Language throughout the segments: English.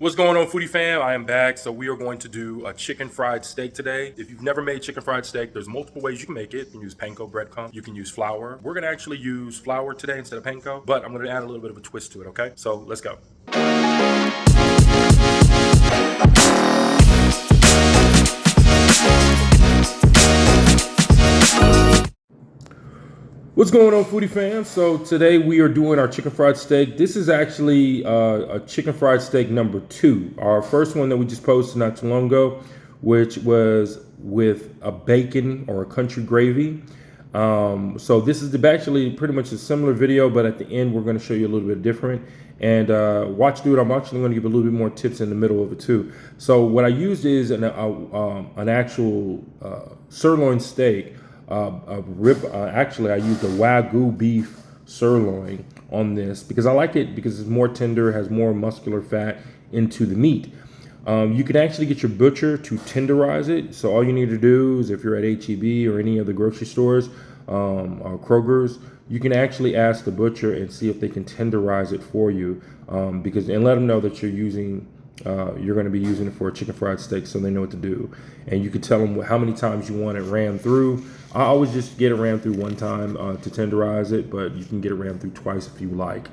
What's going on, foodie fam? I am back. So we are going to do a chicken fried steak today. If you've never made chicken fried steak, there's multiple ways you can make it. You can use panko breadcrumbs. You can use flour. We're going to actually use flour today instead of panko, but I'm going to add a little bit of a twist to it, okay? So let's go. What's going on, foodie fam? So today we are doing our chicken fried steak. This is actually a chicken fried steak number 2. Our first one that we just posted not too long ago, which was with a bacon or a country gravy. So this is actually pretty much a similar video, but at the end we're going to show you a little bit different. And watch through it. I'm actually going to give a little bit more tips in the middle of it too. So what I used is an actual sirloin steak. Actually, I used a Wagyu beef sirloin on this because I like it because it's more tender, has more muscular fat into the meat. You can actually get your butcher to tenderize it. So all you need to do is, if you're at HEB or any of the grocery stores or Kroger's, you can actually ask the butcher and see if they can tenderize it for you, and let them know that you're going to be using it for a chicken fried steak, so they know what to do. And you can tell them how many times you want it ran through. I always just get it ran through one time to tenderize it, but you can get it ran through twice if you like,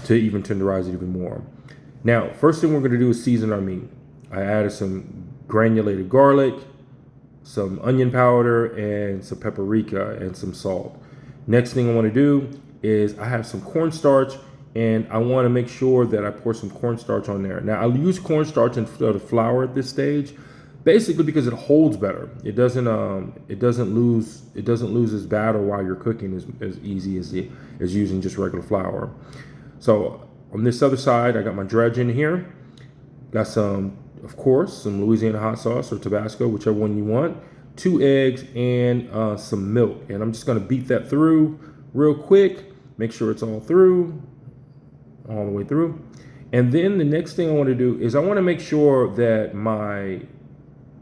to even tenderize it even more. Now, first thing we're going to do is season our meat. I added some granulated garlic, some onion powder, and some paprika and some salt. Next thing I want to do is I have some cornstarch, and I want to make sure that I pour some cornstarch on there. Now, I'll use cornstarch instead of flour at this stage, basically because it holds better. It doesn't lose its batter while you're cooking as easy as using just regular flour. So on this other side, I got my dredge in here. Got some, of course, some Louisiana hot sauce or Tabasco, whichever one you want. 2 eggs and some milk, and I'm just going to beat that through real quick. Make sure it's all through. All the way through. And then the next thing I want to do is I want to make sure that my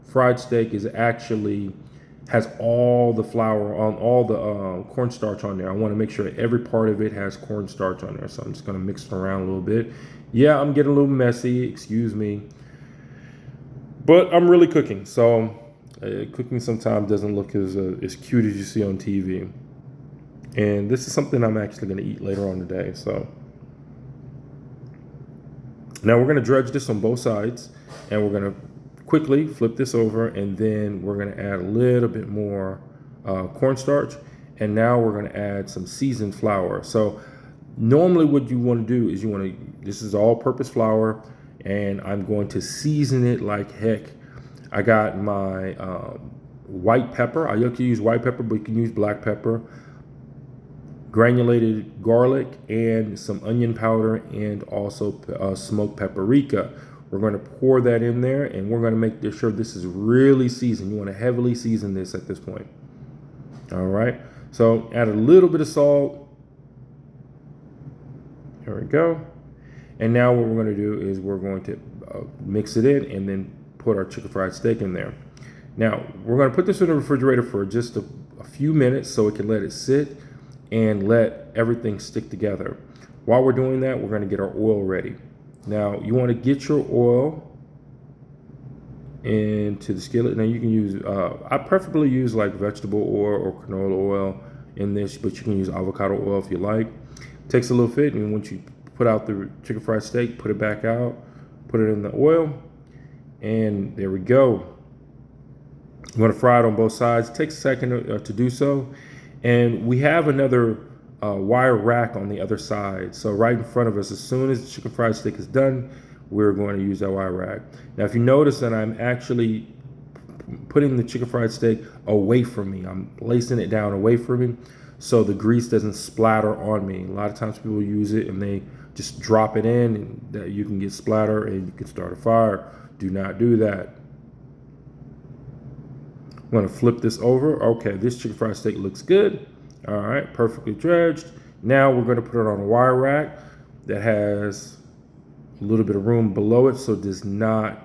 fried steak has all the flour on, all the cornstarch on there. I want to make sure every part of it has cornstarch on there. So I'm just going to mix it around a little bit. Yeah, I'm getting a little messy, excuse me, but I'm really cooking. So cooking sometimes doesn't look as cute as you see on TV. And this is something I'm actually going to eat later on today. So now we're going to dredge this on both sides, and we're going to quickly flip this over, and then we're going to add a little bit more cornstarch, and now we're going to add some seasoned flour. So normally what you want to do is this is all-purpose flour, and I'm going to season it like heck. I got my white pepper. I like to use white pepper, but you can use black pepper, granulated garlic, and some onion powder, and also smoked paprika. We're going to pour that in there, and we're going to make sure this is really seasoned. You want to heavily season this at this point. All right. So add a little bit of salt. There we go. And now what we're going to do is we're going to mix it in and then put our chicken fried steak in there. Now we're going to put this in the refrigerator for just a few minutes so it can let it sit and let everything stick together. While we're doing that, we're going to get our oil ready. Now, you want to get your oil into the skillet. Now, you can use, I preferably use like vegetable oil or canola oil in this, but you can use avocado oil if you like. Takes a little fit, and once you put out the chicken fried steak, put it back out, put it in the oil, and there we go. You want to fry it on both sides. It takes a second to do so. And we have another wire rack on the other side. So right in front of us, as soon as the chicken fried steak is done, we're going to use that wire rack. Now, if you notice that I'm actually putting the chicken fried steak away from me, I'm placing it down away from me so the grease doesn't splatter on me. A lot of times people use it and they just drop it in, and that you can get splatter and you can start a fire. Do not do that. I'm going to flip this over. Okay, this chicken fried steak looks good. All right, perfectly dredged. Now we're going to put it on a wire rack that has a little bit of room below it so it does not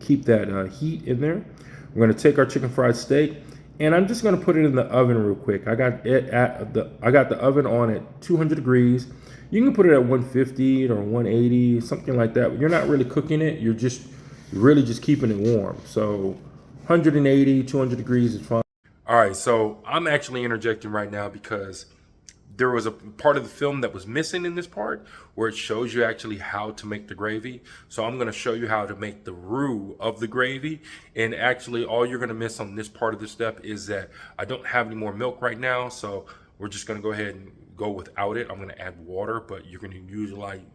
keep that heat in there. We're going to take our chicken fried steak And I'm just gonna put it in the oven real quick. I got the oven on at 200 degrees. You can put it at 150 or 180, something like that. You're not really cooking it. You're just really just keeping it warm. So 180, 200 degrees is fine. All right, so I'm actually interjecting right now because there was a part of the film that was missing in this part where it shows you actually how to make the gravy. So I'm going to show you how to make the roux of the gravy. And actually all you're going to miss on this part of the step is that I don't have any more milk right now. So we're just going to go ahead and go without it. I'm going to add water, but you're going to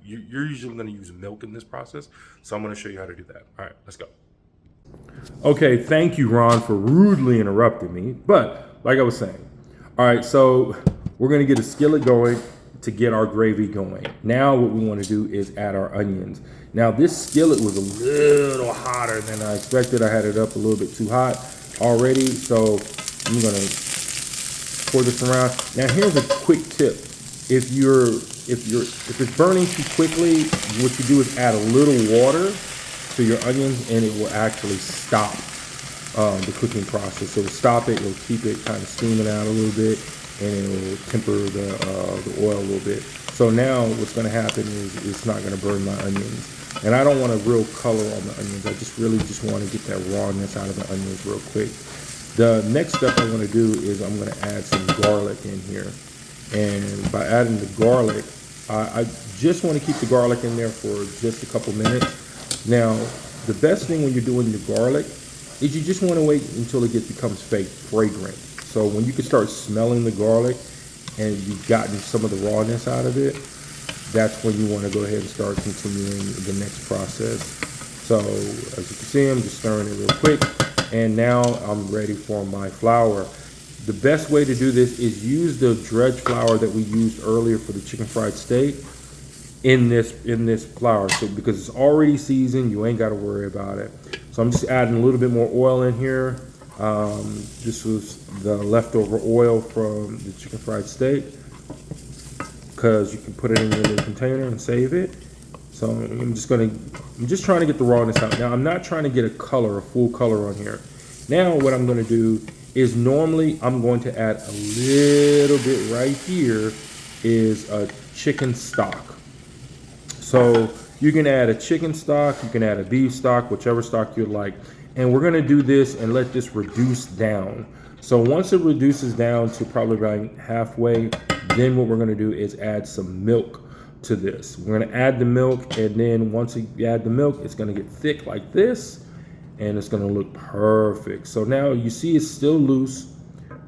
you're usually going to use milk in this process. So I'm going to show you how to do that. All right, let's go. Okay, thank you, Ron, for rudely interrupting me. But like I was saying, all right, so we're gonna get a skillet going to get our gravy going. Now what we wanna do is add our onions. Now this skillet was a little hotter than I expected. I had it up a little bit too hot already, so I'm gonna pour this around. Now here's a quick tip. If it's burning too quickly, what you do is add a little water to your onions and it will actually stop the cooking process. So it'll stop it, it'll keep it kind of steaming out a little bit, and it'll temper the oil a little bit. So now what's gonna happen is it's not gonna burn my onions. And I don't want a real color on the onions. I just really wanna get that rawness out of the onions real quick. The next step I wanna do is I'm gonna add some garlic in here. And by adding the garlic, I just wanna keep the garlic in there for just a couple minutes. Now, the best thing when you're doing the garlic is you just want to wait until it becomes fragrant. So when you can start smelling the garlic and you've gotten some of the rawness out of it, that's when you want to go ahead and start continuing the next process. So as you can see, I'm just stirring it real quick. And now I'm ready for my flour. The best way to do this is use the dredge flour that we used earlier for the chicken fried steak in this flour, so because it's already seasoned, you ain't got to worry about it. So I'm just adding a little bit more oil in here. This was the leftover oil from the chicken fried steak, because you can put it in your little container and save it. So I'm just trying to get the rawness out. Now I'm not trying to get a full color on here. Now what I'm going to do is, normally I'm going to add a little bit right here is a chicken stock. So you can add a chicken stock, you can add a beef stock, whichever stock you'd like. And we're gonna do this and let this reduce down. So once it reduces down to probably about halfway, then what we're gonna do is add some milk to this. We're gonna add the milk, and then once you add the milk, it's gonna get thick like this, and it's gonna look perfect. So now you see it's still loose,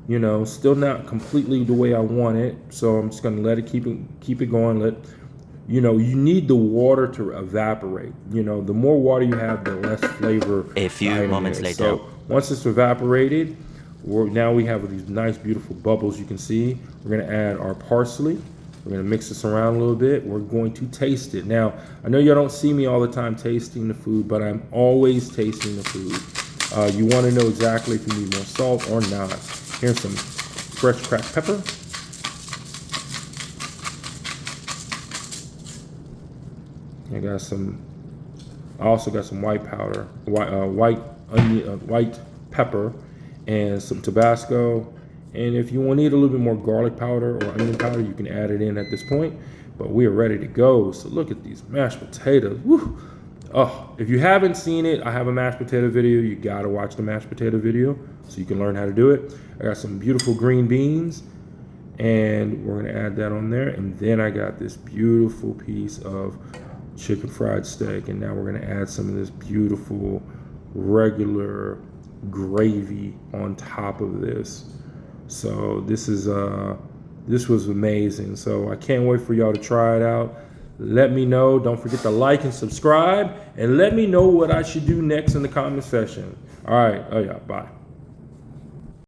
you know, still not completely the way I want it. So I'm just gonna let it keep it going. You know, you need the water to evaporate. You know, the more water you have, the less flavor. A few moments later. So once it's evaporated, now we have these nice, beautiful bubbles you can see. We're going to add our parsley. We're going to mix this around a little bit. We're going to taste it. Now, I know y'all don't see me all the time tasting the food, but I'm always tasting the food. You want to know exactly if you need more salt or not. Here's some fresh cracked pepper. I also got some white powder, white pepper, and some Tabasco. And if you need a little bit more garlic powder or onion powder, you can add it in at this point. But we are ready to go. So look at these mashed potatoes. Woo. Oh, if you haven't seen it, I have a mashed potato video. You gotta watch the mashed potato video so you can learn how to do it. I got some beautiful green beans, and we're gonna add that on there. And then I got this beautiful piece of chicken fried steak, and now we're going to add some of this beautiful regular gravy on top of this. So this was amazing. So I can't wait for y'all to try it out. Let me know. Don't forget to like and subscribe, and let me know what I should do next in the comment section. All right. Oh yeah. Bye.